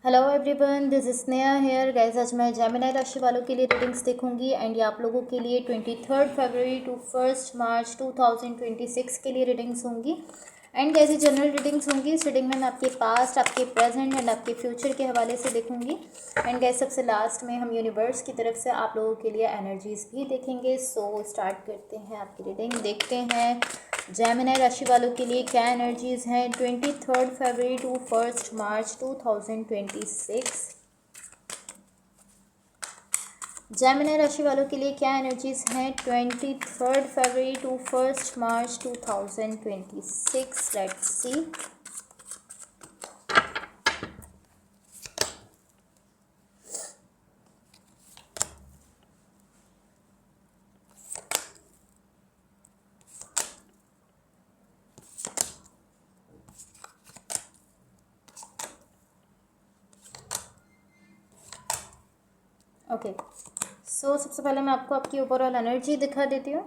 Hello everyone, this is Sneha hair guys. आज मैं Gemini राशि वालों के लिए रीडिंग्स देखूंगी एंड ये आप लोगों के लिए 23 फरवरी टू 1 मार्च 2026 के लिए रीडिंग्स होंगी। एंड गाइस ये जनरल रीडिंग्स होंगी। इस रीडिंग में मैं आपके पास्ट, आपके प्रेजेंट एंड आपके फ्यूचर के हवाले से देखूंगी। एंड गाइस सबसे लास्ट में हम यूनिवर्स की तरफ से आप लोगों के लिए एनर्जीज भी देखेंगे। सो स्टार्ट करते हैं आपकी रीडिंग। देखते हैं जेमिनी राशि वालों के लिए क्या एनर्जीज हैं 23 फरवरी टू 1 मार्च 2026। जेमिनी राशि वालों के लिए क्या एनर्जीज हैं 23 फरवरी टू 1 मार्च 2026। Let's see. ओके, सो सबसे पहले मैं आपको आपकी ओवरऑल एनर्जी दिखा देती हूँ।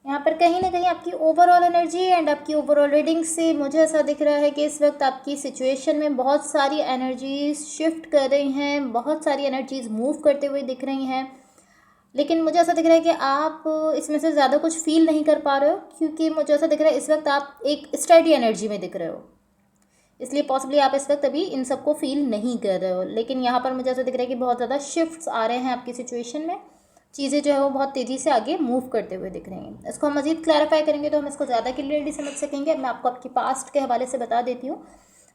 यहाँ पर कहीं ना कहीं आपकी ओवरऑल एनर्जी एंड आपकी ओवरऑल रीडिंग से मुझे ऐसा दिख रहा है कि इस वक्त आपकी सिचुएशन में बहुत सारी एनर्जीज शिफ्ट कर रही हैं, बहुत सारी एनर्जीज मूव करते हुए दिख रही हैं। लेकिन मुझे ऐसा दिख रहा है कि आप इसमें से ज़्यादा कुछ फील नहीं कर पा रहे हो, क्योंकि मुझे ऐसा दिख रहा है इस वक्त आप एक स्टडी एनर्जी में दिख रहे हो। इसलिए पॉसिबली आप इस वक्त अभी इन सबको फील नहीं कर रहे हो। लेकिन यहाँ पर मुझे ऐसा दिख रहा है कि बहुत ज़्यादा शिफ्ट्स आ रहे हैं आपकी सिचुएशन में। चीज़ें जो है वो बहुत तेज़ी से आगे मूव करते हुए दिख रही हैं। इसको हम मज़ीद क्लैरिफाई करेंगे तो हम इसको ज़्यादा क्लियरली समझ सकेंगे। अब मैं आपको आपकी पास्ट के हवाले से बता देती हूँ।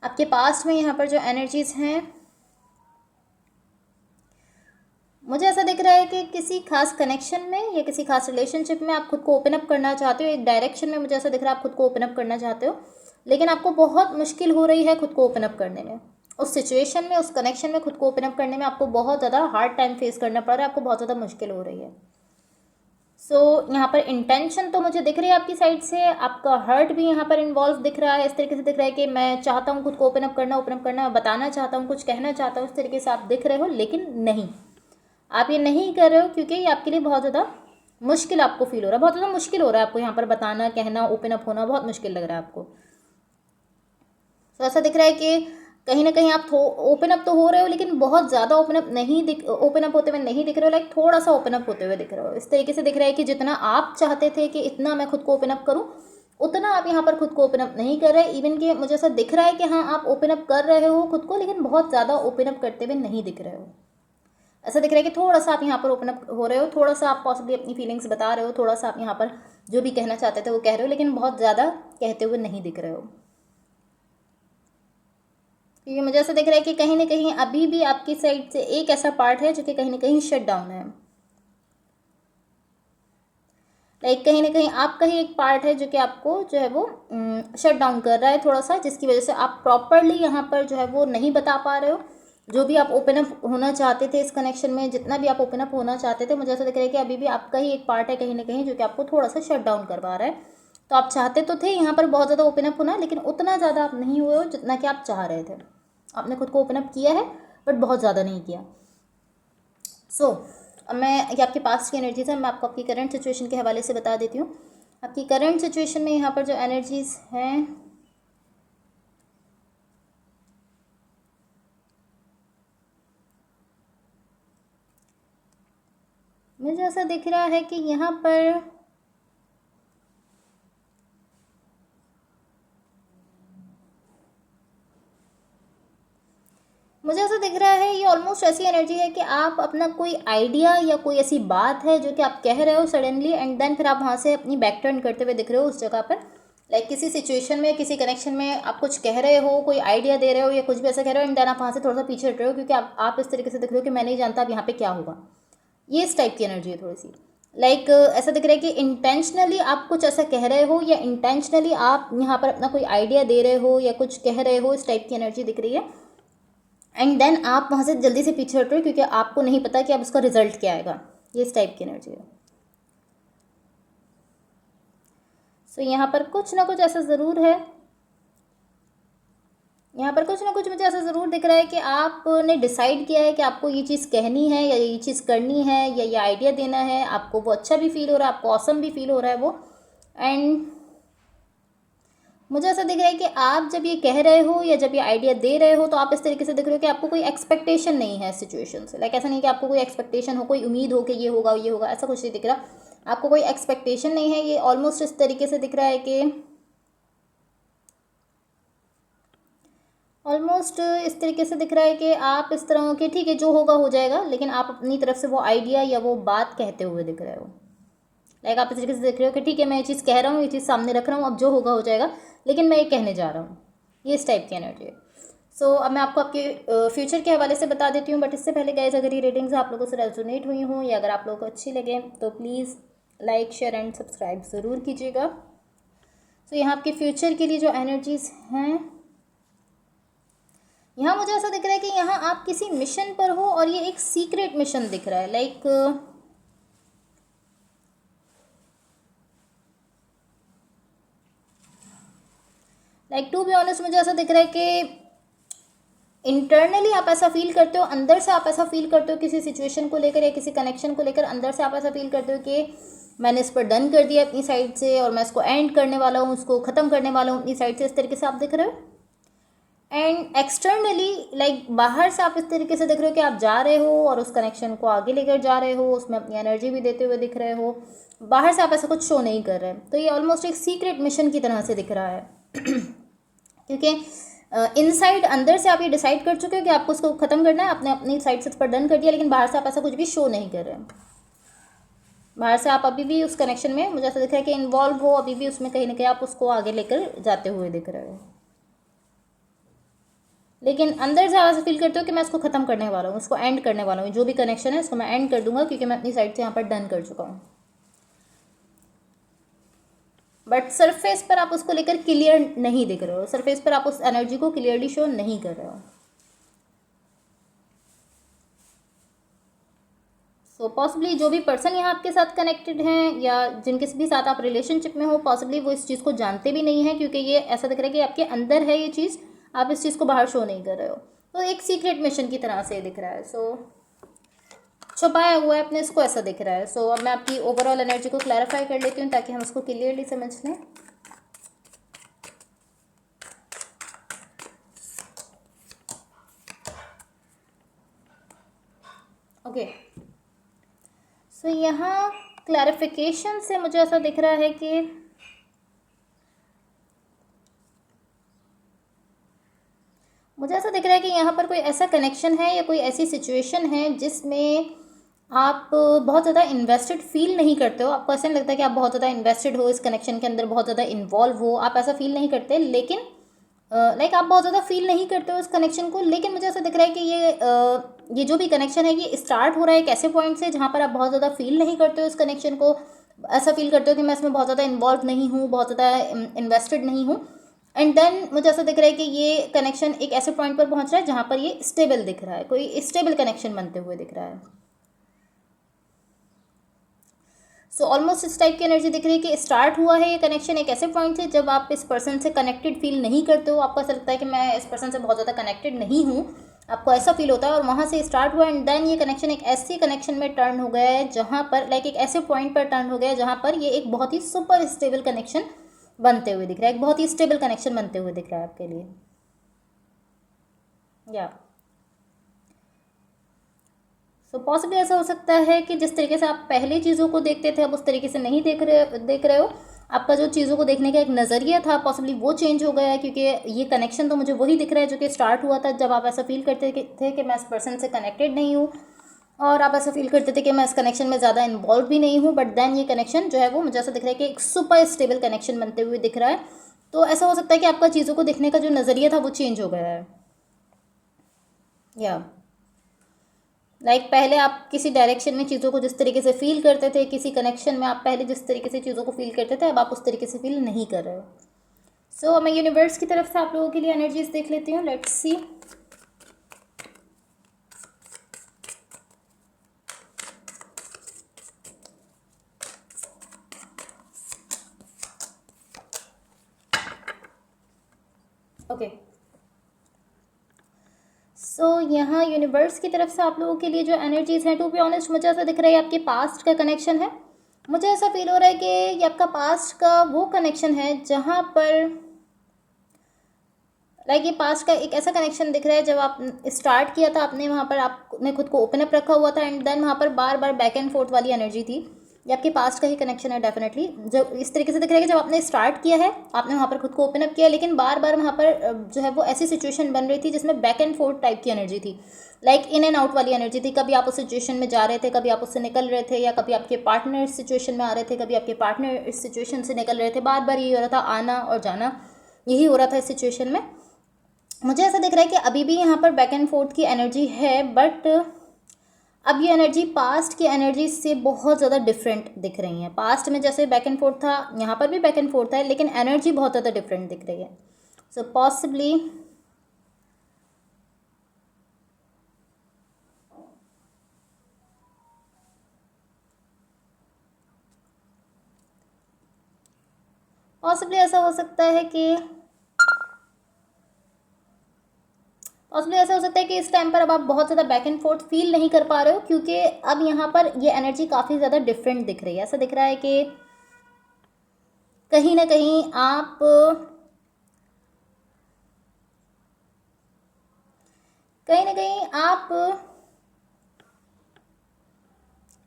आपके पास्ट में यहाँ पर जो एनर्जीज़ हैं, मुझे ऐसा दिख रहा है कि किसी खास कनेक्शन में या किसी खास रिलेशनशिप में आप खुद को ओपन अप करना चाहते हो। एक डायरेक्शन में मुझे ऐसा दिख रहा है आप खुद को ओपन अप करना चाहते हो, लेकिन आपको बहुत मुश्किल हो रही है खुद को ओपन अप करने में। उस सिचुएशन में, उस कनेक्शन में खुद को ओपन अप करने में आपको बहुत ज़्यादा हार्ड टाइम फेस करना पड़ रहा है, आपको बहुत ज़्यादा मुश्किल हो रही है। सो यहाँ पर इंटेंशन तो मुझे दिख रही है आपकी साइड से, आपका हर्ट भी यहाँ पर इन्वॉल्व दिख रहा है। इस तरीके से दिख रहा है कि मैं चाहता हूँ खुद को ओपन अप करना, बताना चाहता हूँ, कुछ कहना चाहता हूँ, इस तरीके से आप दिख रहे हो। लेकिन नहीं, आप ये नहीं कर रहे हो क्योंकि ये आपके लिए बहुत ज़्यादा मुश्किल आपको फील हो रहा है। बहुत ज़्यादा मुश्किल हो रहा है आपको यहाँ पर बताना, कहना, ओपन अप होना बहुत मुश्किल लग रहा है आपको। तो ऐसा दिख रहा है कि कहीं ना कहीं आप ओपन अप तो हो रहे हो, लेकिन बहुत ज़्यादा ओपन अप होते हुए नहीं दिख रहे हो। लाइक थोड़ा सा ओपन अप होते हुए दिख रहे हो। इस तरीके से दिख रहा है कि जितना आप चाहते थे कि इतना मैं खुद को ओपन अप करूँ, उतना आप यहाँ पर खुद को ओपन अप नहीं कर रहे। इवन कि मुझे ऐसा दिख रहा है कि हाँ आप ओपन अप कर रहे हो खुद को, लेकिन बहुत ज़्यादा ओपन अप करते हुए नहीं दिख रहे हो। ऐसा दिख रहा है कि थोड़ा सा आप यहाँ पर ओपन अप हो रहे हो, थोड़ा सा आप पॉसिबली अपनी फीलिंग्स बता रहे हो, थोड़ा सा आप यहाँ पर जो भी कहना चाहते थे वो कह रहे हो, लेकिन बहुत ज़्यादा कहते हुए नहीं दिख रहे हो। क्योंकि मुझे ऐसा दिख रहा है कि कहीं ना कहीं अभी भी आपकी साइड से एक ऐसा पार्ट है जो कि कहीं ना कहीं शट डाउन है। लाइक कहीं ना कहीं आपका ही एक पार्ट है जो कि आपको जो है वो शट डाउन कर रहा है थोड़ा सा, जिसकी वजह से आप प्रॉपरली यहाँ पर जो है वो नहीं बता पा रहे हो। जो भी आप ओपन अप होना चाहते थे इस कनेक्शन में, जितना भी आप ओपन अप होना चाहते थे, मुझे ऐसा दिख रहा है कि अभी भी आपका ही एक पार्ट है कहीं ना कहीं जो कि आपको थोड़ा सा शट डाउन करवा रहा है। तो आप चाहते तो थे यहाँ पर बहुत ज़्यादा ओपन अप होना, लेकिन उतना ज़्यादा आप नहीं हुए हो जितना कि आप चाह रहे थे। आपने खुद को ओपन अप किया है बट बहुत ज़्यादा नहीं किया। सो अब मैं ये आपके पास्ट की एनर्जीज है, मैं आपको आपकी करंट सिचुएशन के हवाले से बता देती हूँ। आपकी करंट सिचुएशन में यहाँ पर जो एनर्जीज हैं, मुझे ऐसा दिख रहा है कि यहाँ पर मुझे ऐसा दिख रहा है ये ऑलमोस्ट ऐसी एनर्जी है कि आप अपना कोई आइडिया या कोई ऐसी बात है जो कि आप कह रहे हो सडनली, एंड देन फिर आप वहाँ से अपनी बैक टर्न करते हुए दिख रहे हो उस जगह पर। लाइक किसी सिचुएशन में, किसी कनेक्शन में आप कुछ कह रहे हो, कोई आइडिया दे रहे हो या कुछ भी ऐसा कह रहे हो, एंड देन आप वहाँ से थोड़ा सा पीछे हट रहे हो क्योंकि आप इस तरीके से दिख रहे हो कि मैं नहीं जानता अब यहाँ पे क्या होगा। ये इस टाइप की एनर्जी है थोड़ी सी। लाइक ऐसा दिख रहा है कि इंटेंशनली आप कुछ ऐसा कह रहे हो या इंटेंशनली आप यहाँ पर अपना कोई आइडिया दे रहे हो या कुछ कह रहे हो, इस टाइप की एनर्जी दिख रही है। एंड देन आप वहाँ से जल्दी से पीछे हट रहे हो क्योंकि आपको नहीं पता कि अब उसका रिजल्ट क्या आएगा। ये इस टाइप की एनर्जी है। सो यहाँ पर कुछ ना कुछ ऐसा ज़रूर है, यहाँ पर कुछ ना कुछ मुझे ऐसा ज़रूर दिख रहा है कि आपने डिसाइड किया है कि आपको ये चीज़ कहनी है या ये चीज़ करनी है या ये आइडिया देना है। आपको वो अच्छा भी फील हो रहा है, आपको ऑसम भी फील हो रहा है वो। एंड मुझे ऐसा दिख रहा है कि आप जब ये कह रहे हो या जब ये आइडिया दे रहे हो तो आप इस तरीके से दिख रहे हो कि आपको कोई एक्सपेक्टेशन नहीं है सिचुएशन से। लाइक ऐसा नहीं कि आपको कोई एक्सपेक्टेशन हो, कोई उम्मीद हो कि ये होगा, ऐसा कुछ नहीं दिख रहा। आपको कोई एक्सपेक्टेशन नहीं है। ये ऑलमोस्ट इस तरीके से दिख रहा है कि आप इस तरह हो कि ठीक है जो होगा हो जाएगा, लेकिन आप अपनी तरफ से वो आइडिया या वो बात कहते हुए दिख रहे हो। लाइक आप इस तरीके से देख रहे हो कि ठीक है मैं ये चीज़ कह रहा हूँ, ये चीज़ सामने रख रहा हूँ, अब जो होगा हो जाएगा, लेकिन मैं ये कहने जा रहा हूँ। ये इस टाइप की एनर्जी है। सो अब मैं आपको आपके फ्यूचर के हवाले से बता देती हूँ, बट इससे पहले गाइस अगर ये रीडिंग्स आप लोगों से रेजोनेट हुई हों या अगर आप लोगों को अच्छी लगे तो please like share and subscribe ज़रूर कीजिएगा। सो यहाँ आपके फ्यूचर के लिए जो एनर्जीज़ हैं, यहाँ मुझे ऐसा दिख रहा है कि यहाँ आप किसी मिशन पर हो और ये एक सीक्रेट मिशन दिख रहा है। लाइक टू बी ऑनेस्ट मुझे ऐसा दिख रहा है कि इंटरनली आप ऐसा फील करते हो, अंदर से आप ऐसा फील करते हो किसी सिचुएशन को लेकर या किसी कनेक्शन को लेकर, अंदर से आप ऐसा फील करते हो कि मैंने इस पर डन कर दिया अपनी साइड से और मैं इसको एंड करने वाला हूँ, उसको ख़त्म करने वाला हूँ अपनी साइड से। इस तरीके से आप दिख रहे हो। एंड एक्सटर्नली लाइक बाहर से आप इस तरीके से दिख रहे हो कि आप जा रहे हो और उस कनेक्शन को आगे लेकर जा रहे हो, उसमें अपनी एनर्जी भी देते हुए दिख रहे हो। बाहर से आप ऐसा कुछ शो नहीं कर रहे। तो ये ऑलमोस्ट एक सीक्रेट मिशन की तरह से दिख रहा है क्योंकि इनसाइड अंदर से आप ये डिसाइड कर चुके हो कि आपको उसको ख़त्म करना है, आपने अपनी साइड से पर डन कर दिया, लेकिन बाहर से आप ऐसा कुछ भी शो नहीं कर रहे हैं। बाहर से आप अभी भी उस कनेक्शन में मुझे ऐसा दिख रहा है कि इन्वॉल्व हो, अभी भी उसमें कहीं ना कहीं आप उसको आगे लेकर जाते हुए दिख रहे हो, लेकिन अंदर से आप ऐसा फील करते हो कि मैं इसको ख़त्म करने वाला हूँ, उसको एंड करने वाला हूँ, जो भी कनेक्शन है इसको मैं एंड कर दूंगा क्योंकि मैं अपनी साइड से यहाँ पर डन कर चुका हूँ। बट सरफेस पर आप उसको लेकर क्लियर नहीं दिख रहे हो, सरफेस पर आप उस एनर्जी को क्लियरली शो नहीं कर रहे हो। सो पॉसिबली जो भी पर्सन यहाँ आपके साथ कनेक्टेड हैं या जिनके भी साथ आप रिलेशनशिप में हो, पॉसिबली वो इस चीज़ को जानते भी नहीं है क्योंकि ये ऐसा दिख रहा है कि आपके अंदर है ये चीज़, आप इस चीज़ को बाहर शो नहीं कर रहे हो। तो एक सीक्रेट मिशन की तरह से दिख रहा है। सो छुपाया हुआ है अपने इसको, ऐसा दिख रहा है। सो अब मैं आपकी ओवरऑल एनर्जी को क्लैरिफाई कर लेती हूँ ताकि हम उसको क्लियरली समझ लें। ओके, सो यहाँ क्लैरिफिकेशन से मुझे ऐसा दिख रहा है कि यहाँ पर कोई ऐसा कनेक्शन है या कोई ऐसी सिचुएशन है जिसमें आप बहुत ज़्यादा इन्वेस्टेड फील नहीं करते हो। आपको ऐसा नहीं लगता कि आप बहुत ज़्यादा इन्वेस्टेड हो इस कनेक्शन के अंदर, बहुत ज़्यादा इन्वॉल्व हो, आप ऐसा फील नहीं करते। लेकिन लाइक आप बहुत ज़्यादा फील नहीं करते हो इस कनेक्शन को, लेकिन मुझे ऐसा दिख रहा है कि ये जो भी कनेक्शन है ये स्टार्ट हो रहा है एक ऐसे पॉइंट से जहाँ पर आप बहुत ज़्यादा फील नहीं करते हो इस कनेक्शन को। ऐसा फील करते हो कि मैं इसमें बहुत ज़्यादा इन्वॉल्व नहीं हूँ, बहुत ज़्यादा इन्वेस्टेड नहीं हूँ। एंड देन मुझे ऐसा दिख रहा है कि ये कनेक्शन एक ऐसे पॉइंट पर पहुँच रहा है जहाँ पर ये स्टेबल दिख रहा है, कोई स्टेबल कनेक्शन बनते हुए दिख रहा है। सो ऑलमोस्ट इस टाइप की एनर्जी दिख रही है कि स्टार्ट हुआ है ये कनेक्शन एक ऐसे पॉइंट से जब आप इस पर्सन से कनेक्टेड फील नहीं करते हो, आपको ऐसा लगता है कि मैं इस पर्सन से बहुत ज़्यादा कनेक्टेड नहीं हूँ, आपको ऐसा फील होता है, और वहाँ से स्टार्ट हुआ एंड देन ये कनेक्शन एक ऐसे कनेक्शन में टर्न हो गया है जहाँ पर लाइक एक ऐसे पॉइंट पर टर्न हो गया है जहाँ पर ये एक बहुत ही सुपर स्टेबल कनेक्शन बनते हुए दिख रहा है, एक बहुत ही स्टेबल कनेक्शन बनते हुए दिख रहा है आपके लिए। या सो पॉसिबली ऐसा हो सकता है कि जिस तरीके से आप पहले चीज़ों को देखते थे अब उस तरीके से नहीं देख रहे हो। आपका जो चीज़ों को देखने का एक नज़रिया था पॉसिबली वो चेंज हो गया है, क्योंकि ये कनेक्शन तो मुझे वही दिख रहा है जो कि स्टार्ट हुआ था जब आप ऐसा फील करते थे कि मैं इस पर्सन से कनेक्टेड नहीं हूँ, और आप ऐसा फील करते थे कि मैं इस कनेक्शन में ज़्यादा इन्वॉल्व भी नहीं हूँ। बट देन ये कनेक्शन जो है वो मुझे ऐसा दिख रहा है कि एक सुपर स्टेबल कनेक्शन बनते हुए दिख रहा है। तो ऐसा हो सकता है कि आपका चीज़ों को देखने का जो नज़रिया था वो चेंज हो गया है। या लाइक पहले आप किसी डायरेक्शन में चीज़ों को जिस तरीके से फील करते थे, किसी कनेक्शन में आप पहले जिस तरीके से चीज़ों को फील करते थे अब आप उस तरीके से फील नहीं कर रहे हो। सो मैं यूनिवर्स की तरफ से आप लोगों के लिए एनर्जीज देख लेती हूँ। Let's see. ओके, सो यहाँ यूनिवर्स की तरफ से आप लोगों के लिए जो एनर्जीज़ हैं, टू बी ऑनेस्ट मुझे ऐसा दिख रहा है आपके पास्ट का कनेक्शन है। मुझे ऐसा फील हो रहा है कि ये आपका पास्ट का वो कनेक्शन है जहाँ पर लाइक ये पास्ट का एक ऐसा कनेक्शन दिख रहा है, जब आप स्टार्ट किया था आपने, वहाँ पर आपने खुद को ओपन अप रखा हुआ था एंड देन वहाँ पर बार बार बैक एंड फोर्थ वाली एनर्जी थी। ये आपके पास्ट का ही कनेक्शन है डेफिनेटली। जब इस तरीके से दिख रहा है कि जब आपने स्टार्ट किया है, आपने वहाँ पर खुद को ओपन अप किया, लेकिन बार बार वहाँ पर जो है वो ऐसी सिचुएशन बन रही थी जिसमें बैक एंड फोर्थ टाइप की एनर्जी थी, लाइक इन एंड आउट वाली एनर्जी थी। कभी आप उस सिचुएशन में जा रहे थे, कभी आप उससे निकल रहे थे, या कभी आपके पार्टनर इस सिचुएशन में आ रहे थे, कभी आपके पार्टनर इस सिचुएशन से निकल रहे थे। बार बार यही हो रहा था, आना और जाना यही हो रहा था इस सिचुएशन में। मुझे ऐसा दिख रहा है कि अभी भी यहाँ पर बैक एंड फोर्थ की एनर्जी है, बट अब ये एनर्जी पास्ट की एनर्जी से बहुत ज़्यादा डिफरेंट दिख रही है। पास्ट में जैसे बैक एंड फोर्थ था, यहाँ पर भी बैक एंड फोर्थ है, लेकिन एनर्जी बहुत ज़्यादा डिफरेंट दिख रही है। सो पॉसिबली ऐसा हो सकता है कि इस टाइम पर अब आप बहुत ज़्यादा बैक एंड फोर्थ फील नहीं कर पा रहे हो, क्योंकि अब यहाँ पर ये एनर्जी काफ़ी ज़्यादा डिफरेंट दिख रही है। ऐसा दिख रहा है कि कहीं ना कहीं आप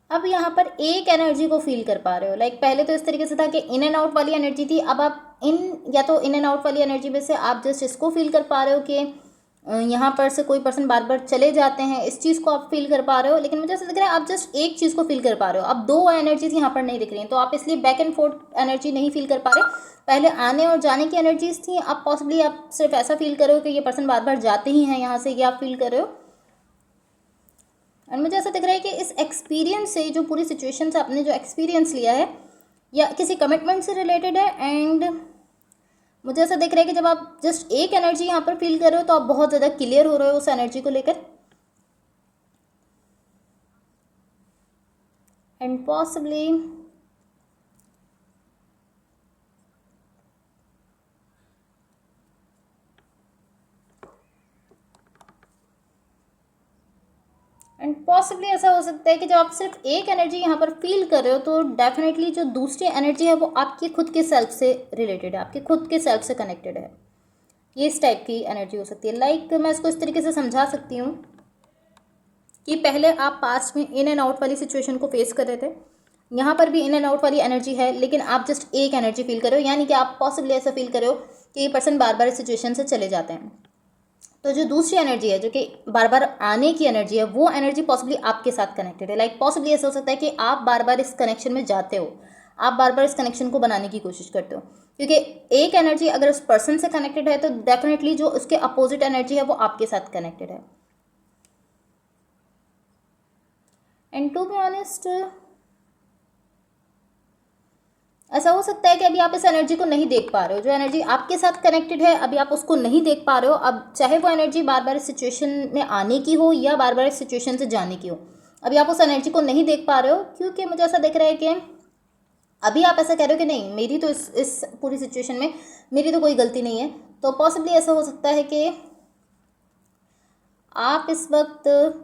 अब यहाँ पर एक एनर्जी को फील कर पा रहे हो। लाइक पहले तो इस तरीके से था कि इन एंड आउट वाली एनर्जी थी, अब आप इन एंड आउट वाली एनर्जी में से आप जस्ट इसको फील कर पा रहे हो कि यहाँ पर से कोई पर्सन बार बार चले जाते हैं, इस चीज़ को आप फील कर पा रहे हो। लेकिन मुझे ऐसा दिख रहा है आप जस्ट एक चीज़ को फील कर पा रहे हो, अब दो एनर्जीज यहाँ पर नहीं दिख रही हैं, तो आप इसलिए बैक एंड फोर्थ एनर्जी नहीं फील कर पा रहे। पहले आने और जाने की एनर्जीज थी, अब पॉसिबली आप सिर्फ ऐसा फील कर रहे हो कि ये पर्सन बार बार जाते ही हैं यहाँ से, ये आप फील कर रहे हो। एंड मुझे ऐसा दिख रहा है कि इस एक्सपीरियंस से, जो पूरी सिचुएशन से आपने जो एक्सपीरियंस लिया है, या किसी कमिटमेंट से रिलेटेड है। एंड मुझे ऐसा दिख रहा है कि जब आप जस्ट एक एनर्जी यहाँ पर फील कर रहे हो, तो आप बहुत ज़्यादा क्लियर हो रहे हो उस एनर्जी को लेकर। एंड पॉसिबली ऐसा हो सकता है कि जब आप सिर्फ एक एनर्जी यहाँ पर फील कर रहे हो, तो डेफिनेटली जो दूसरी एनर्जी है वो आपकी खुद के सेल्फ से रिलेटेड है, आपके खुद के सेल्फ से कनेक्टेड है। ये इस टाइप की एनर्जी हो सकती है। लाइक मैं इसको इस तरीके से समझा सकती हूँ कि पहले आप पास्ट में इन एंड आउट वाली सिचुएशन को फेस कर रहे थे, यहाँ पर भी इन एंड आउट वाली एनर्जी है, लेकिन आप जस्ट एक एनर्जी फील कर रहे हो। यानी कि आप पॉसिबली ऐसा फील कर रहे हो कि ये पर्सन बार बार इस सिचुएशन से चले जाते हैं। तो जो दूसरी एनर्जी है, जो कि बार बार आने की एनर्जी है, वो एनर्जी पॉसिबली आपके साथ कनेक्टेड है। लाइक पॉसिबली ऐसा हो सकता है कि आप बार बार इस कनेक्शन में जाते हो, आप बार बार इस कनेक्शन को बनाने की कोशिश करते हो, क्योंकि एक एनर्जी अगर उस पर्सन से कनेक्टेड है, तो डेफिनेटली जो उसके अपोजिट एनर्जी है वो आपके साथ कनेक्टेड है। एंड टू बी ऑनेस्ट, ऐसा हो सकता है कि अभी आप इस एनर्जी को नहीं देख पा रहे हो। जो एनर्जी आपके साथ कनेक्टेड है, अभी आप उसको नहीं देख पा रहे हो। अब चाहे वो एनर्जी बार बार इस सिचुएशन में आने की हो या बार बार इस सिचुएशन से जाने की हो, अभी आप उस एनर्जी को नहीं देख पा रहे हो, क्योंकि मुझे ऐसा दिख रहा है कि अभी आप ऐसा कह रहे हो कि नहीं, मेरी तो इस पूरी सिचुएशन में मेरी तो कोई गलती नहीं है। तो पॉसिबली ऐसा हो सकता है कि आप इस वक्त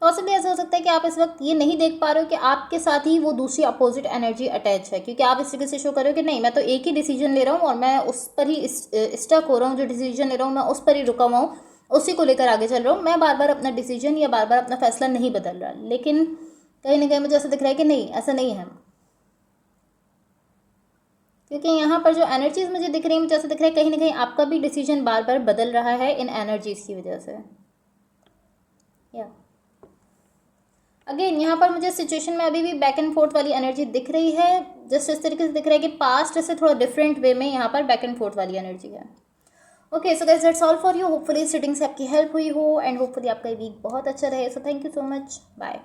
पॉसिबली ऐसा हो सकता है कि आप इस वक्त ये नहीं देख पा रहे हो कि आपके साथ ही वो दूसरी अपोजिट एनर्जी अटैच है, क्योंकि आप इस तरीके से शो कर रहे हो कि नहीं, मैं तो एक ही डिसीजन ले रहा हूँ और मैं उस पर ही स्टक हो रहा हूँ। जो डिसीजन ले रहा हूँ मैं उस पर ही रुका हुआ हूँ, उसी को लेकर आगे चल रहा हूँ। मैं बार बार अपना डिसीजन या बार बार अपना फैसला नहीं बदल रहा। लेकिन कहीं ना कहीं मुझे ऐसा दिख रहा है कि नहीं, ऐसा नहीं है, क्योंकि यहाँ पर जो एनर्जीज मुझे दिख रही है, मुझे ऐसा दिख रहा है कहीं ना कहीं आपका भी डिसीजन बार बार बदल रहा है इन एनर्जीज की वजह से। या अगेन यहाँ पर मुझे सिचुएशन में अभी भी बैक एंड फोर्थ वाली एनर्जी दिख रही है। जस्ट इस तरीके से दिख रहा है कि पास्ट से थोड़ा डिफरेंट वे में यहाँ पर बैक एंड फोर्थ वाली एनर्जी है। Okay, so guys that's all for you. Hopefully इस रीडिंग से आपकी हेल्प हुई हो एंड होपफुली आपका वीक बहुत अच्छा रहे। So thank you so much, bye.